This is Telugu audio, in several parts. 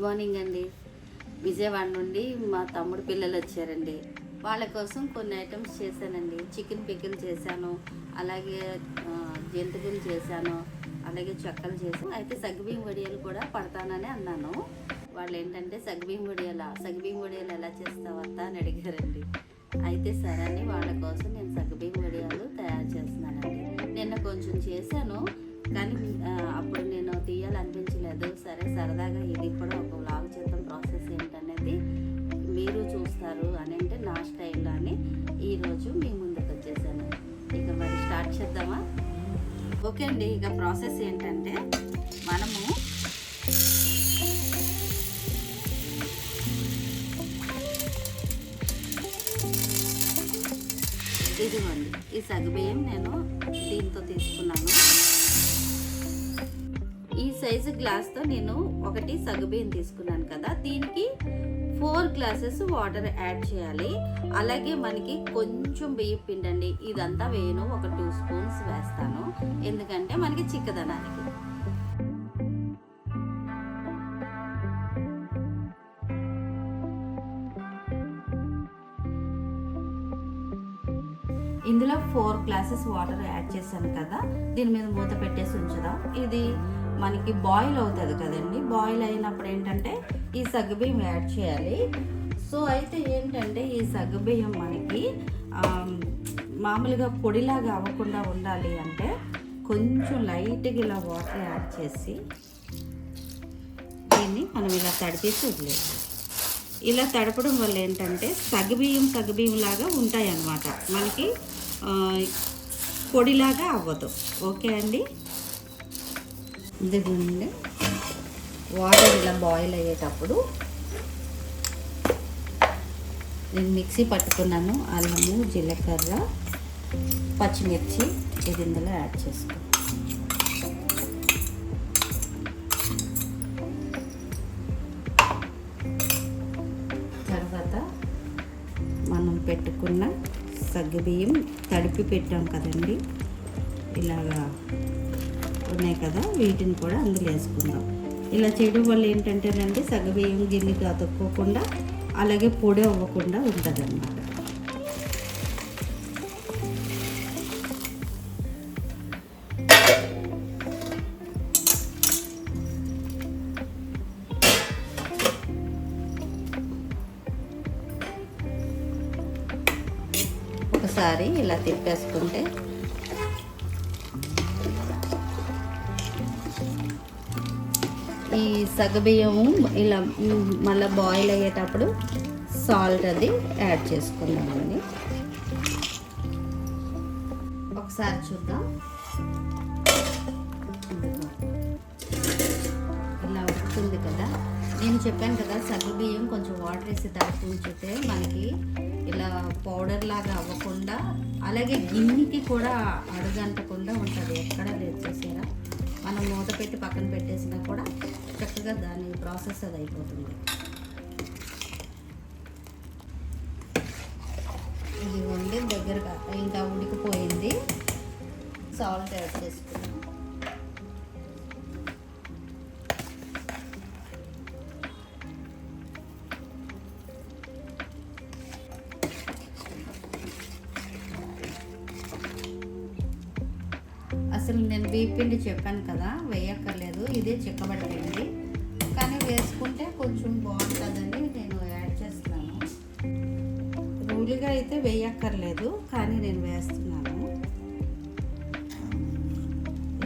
మార్నింగ్ అండి. విజయవాడ నుండి మా తమ్ముడు పిల్లలు వచ్చారండి. వాళ్ళ కోసం కొన్ని ఐటమ్స్ చేశానండి. చికెన్ పికిల్ చేశాను, అలాగే జంతికలు చేశాను, అలాగే చెక్కలు చేశాను. అయితే సగ్గుబియ్యం వడియాలు కూడా పడతానని అన్నాను. వాళ్ళు ఏంటంటే సగ్గుబియ్యం వడియాలు ఎలా చేస్తావు అత్త అని అడిగారండి. అయితే సరే అని వాళ్ళ కోసం నేను సగ్గుబియ్యం వడియాలు తయారు చేస్తున్నానండి. నిన్న కొంచెం చేశాను, కానీ అప్పుడు నేను తీయాలనిపించలేదు. సరే సరదాగా ఇది కూడా ఒక వ్లాగ్ చేద్దాం, ప్రాసెస్ ఏంటనేది మీరు చూస్తారు అని అంటే నా స్టైల్లో అని ఈరోజు మీ ముందుకు వచ్చేసాను. ఇక మరి స్టార్ట్ చేద్దామా? ఓకే అండి. ఇక ప్రాసెస్ ఏంటంటే మనము ఇదిగోండి, ఈ సగ్గుబియ్యం నేను దీంతో తీసుకున్నాను. ఈ సైజు గ్లాస్తో నేను ఒకటి సగ్గుబియ్యం తీసుకున్నాను కదా, దీనికి 4 గ్లాసెస్ వాటర్ యాడ్ చేయాలి. అలాగే మనకి కొంచెం బియ్యం పిండి అండి, ఇదంతా వేయను, ఒక 2 స్పూన్స్ వేస్తాను, ఎందుకంటే మనకి చిక్కదనానికి. ఇందులో 4 గ్లాసెస్ వాటర్ యాడ్ చేశాను కదా, దీని మీద మూత పెట్టేసి ఉంచుదాం. ఇది మనకి బాయిల్ అవుతుంది కదండి. బాయిల్ అయినప్పుడు ఏంటంటే ఈ సగ్గుబియ్యం యాడ్ చేయాలి. సో అయితే ఏంటంటే ఈ సగ్గుబియ్యం మనకి మామూలుగా పొడిలాగా అవ్వకుండా ఉండాలి అంటే కొంచెం లైట్గా ఇలా వాటర్ యాడ్ చేసి దీన్ని మనం ఇలా తడిపేసి వదిలేయాలి. ఇలా తడపడం వల్ల ఏంటంటే సగ్గుబియ్యం లాగా ఉంటాయి అన్నమాట, మనకి పొడిలాగా అవ్వదు. ఓకే అండి. ఇదిగోండి, వాటర్ ఇలా బాయిల్ అయ్యేటప్పుడు నేను మిక్సీ పట్టుకున్నాను. అల్లము, జీలకర్ర, పచ్చిమిర్చి ఇది ఇందులో యాడ్ చేసుకో. తర్వాత మనం పెట్టుకున్న సగ్గుబియ్యం తడిపి పెట్టాం కదండి, ఇలాగా ఉన్నాయి కదా, వీటిని కూడా అందులో వేసుకుందాం. ఇలా చేయడం వల్ల ఏంటంటేనండి సగ్గుబియ్యం గిన్నెకి అతుక్కోకుండా అలాగే పొడి అవ్వకుండా ఉంటుంది అన్నమాట. ఒకసారి ఇలా తిప్పేసుకుంటే ఈ సగ్గుబియ్యము ఇలా మళ్ళీ బాయిల్ అయ్యేటప్పుడు సాల్ట్ అది యాడ్ చేసుకుందామండి. ఒకసారి చూద్దాం. ఇలా ఉడుకుతుంది కదా, నేను చెప్పాను కదా సగ్గుబియ్యం కొంచెం వాటర్ వేసి తడిపి ఉంచితే మనకి ఇలా పౌడర్ లాగా అవ్వకుండా, అలాగే గిన్నెకి కూడా అడుగంటకుండా ఉంటుంది. ఎక్కడ లేదు చూసారా, మనం మూత పెట్టి పక్కన పెట్టేసినా కూడా చక్కగా దాని ప్రాసెస్ అది అయిపోతుంది. ఇది వండి దగ్గరగా ఇంకా ఉడికిపోయింది. సాల్ట్ యాడ్ చేసుకున్నాం. అసలు నేను బియ్యం పిండి చెప్పాను కదా, వేయక్కర్లేదు, ఇదే చిక్కబడిపోయింది, కానీ వేసుకుంటే కొంచెం బాగుంటుందని నేను యాడ్ చేస్తున్నాను. రూలుగా అయితే వేయక్కర్లేదు, కానీ నేను వేస్తున్నాను.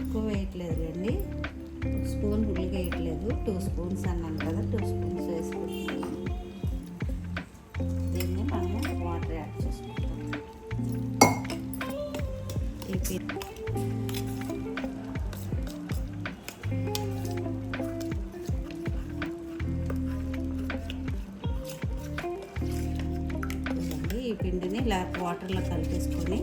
ఎక్కువ వేయట్లేదులేండి, 1 స్పూన్ రూలుగా వేయట్లేదు, 2 స్పూన్స్ అన్నాను కదా, 2 స్పూన్స్ వేసుకుంటున్నాను. దీన్ని మనం వాటర్ యాడ్ చేసుకుంటాం. ఈ పిండిని ఇలా వాటర్లో కలిపేసుకొని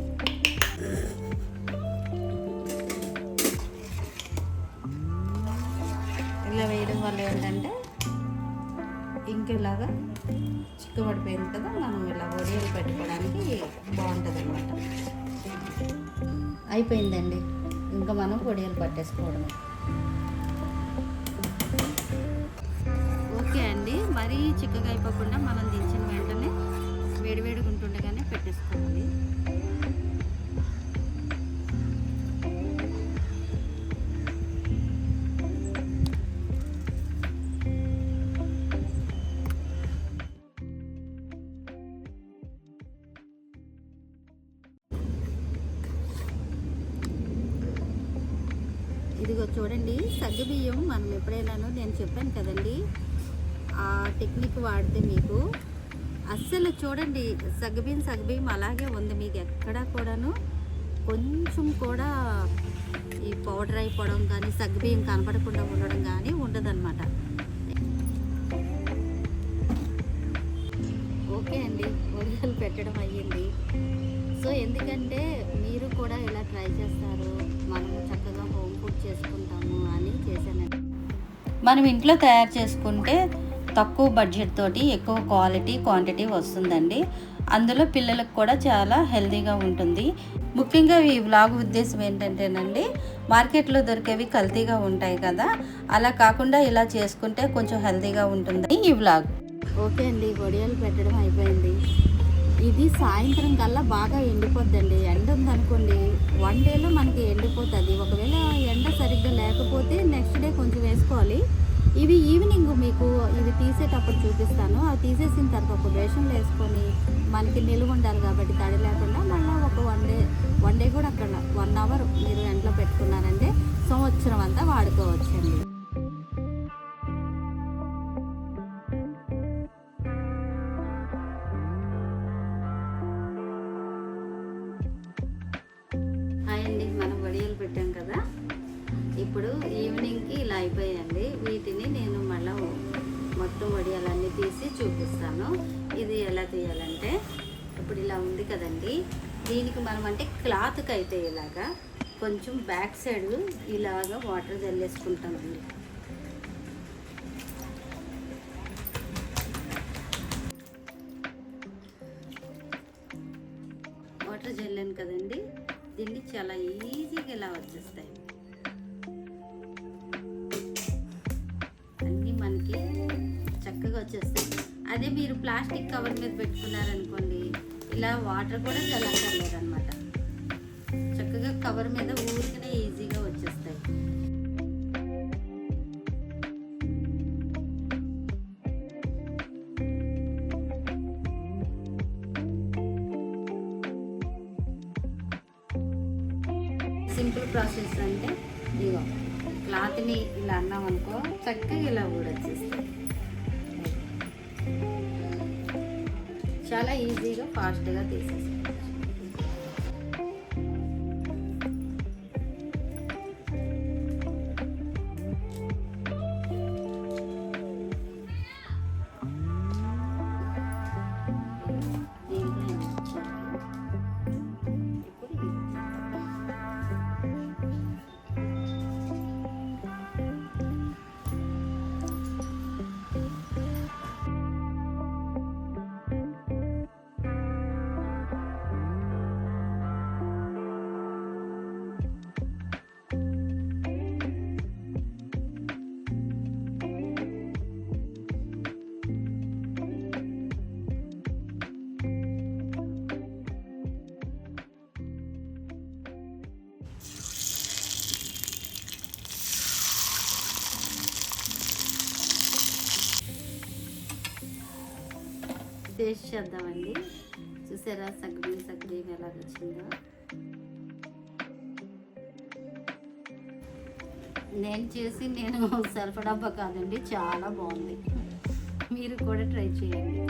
ఇలా వేయడం వల్ల ఏంటంటే ఇంకెలాగా చిక్కబడిపోయింది కదా, మనం ఇలా వడియాలు పెట్టుకోవడానికి బాగుంటుంది అన్నమాట. అయిపోయిందండి, ఇంకా మనం వడియాలు పట్టేసుకోవడమే. ఓకే అండి, మరీ చిక్కగా అయిపోకుండా మనం దించిన వెంటనే వేడివేడిగా ఉంటుండగానే పెట్టేసుకోవాలి. ఇదిగో చూడండి, సగ్గుబియ్యం మనం ఎప్పుడైనాను నేను చెప్పాను కదండి, ఆ టెక్నిక్ వాడితే మీకు అస్సలు చూడండి సగ్గుబియ్యం అలాగే ఉంది. మీకు ఎక్కడా కూడాను కొంచెం కూడా ఈ పౌడర్ అయిపోవడం కానీ సగ్గుబియ్యం కనపడకుండా ఉండడం కానీ ఉండదన్నమాట. ఓకే అండి, వడియాలు పెట్టడం అయ్యింది. సో ఎందుకంటే మీరు కూడా ఇలా ట్రై చేస్తారు, మనము చక్కగా హోమ్ ఫుడ్ చేసుకుంటాము అని చేశానండి. మనం ఇంట్లో తయారు చేసుకుంటే తక్కువ బడ్జెట్ తోటి ఎక్కువ క్వాంటిటీ వస్తుందండి. అందులో పిల్లలకు కూడా చాలా హెల్తీగా ఉంటుంది. ముఖ్యంగా ఈ వ్లాగ్ ఉద్దేశం ఏంటంటేనండి, మార్కెట్లో దొరికేవి కల్తీగా ఉంటాయి కదా, అలా కాకుండా ఇలా చేసుకుంటే కొంచెం హెల్తీగా ఉంటుంది ఈ వ్లాగ్. ఓకే అండి, వడియాలు పెట్టడం అయిపోయింది. ఇది సాయంత్రం కల్లా బాగా ఎండిపోద్దండి. ఎండ ఉందనుకోండి 1 డేలో మనకి ఎండిపోతుంది. ఒకవేళ ఎండ సరిగ్గా లేకపోతే నెక్స్ట్ డే కొంచెం వేసుకోవాలి. ఇవి ఈవినింగ్ మీకు ఇవి తీసేటప్పుడు చూపిస్తాను. అవి తీసేసిన తర్వాత ఒక బేషన్లో వేసుకొని మనకి నిలువ ఉండాలి కాబట్టి తడి లేకుండా మళ్ళీ ఒక 1 డే కూడా అక్కడ 1 అవర్ మీరు ఎండలో పెట్టుకున్నారంటే సంవత్సరం అంతా వాడుకోవచ్చండి. అండి, మనం వడియాలు పెట్టాం కదా, ఇప్పుడు ఈవినింగ్కి ఇలా అయిపోయాయండి. వీటిని నేను మళ్ళీ మొత్తం వడియాలన్నీ తీసి చూపిస్తాను. ఇది ఎలా తీయాలంటే, ఇప్పుడు ఇలా ఉంది కదండి, దీనికి మనం అంటే క్లాత్కి అయితే ఇలాగా కొంచెం బ్యాక్ సైడ్ ఇలాగా వాటర్ జల్లేసుకుంటామండి. వాటర్ జల్లాను కదండి, దీన్ని చాలా ఈజీగా ఇలా వచ్చేస్తాయి. అన్నీ మనకి చక్కగా వచ్చేస్తాయి. అదే మీరు ప్లాస్టిక్ కవర్ మీద పెట్టుకున్నారనుకోండి, ఇలా వాటర్ కూడా చల్లక్కర్లేదు అనమాట. చక్కగా కవర్ మీద ఊరికనే ఈజీగా వచ్చేస్తాయి. సింపుల్ ప్రాసెస్ అంటే ఇగో క్లాత్ని ఇలా అన్నాం అనుకో, చక్కగా ఇలా ఊడొచ్చేస్తాయి. చాలా ఈజీగా ఫాస్ట్గా తీసేస్తాం. టేస్ట్ చేద్దామండి. చూసారా సగ్గుబియ్యం ఎలా వచ్చిందో. నేను సెల్ఫ్ డబ్బా కాదండి, చాలా బాగుంది. మీరు కూడా ట్రై చేయండి.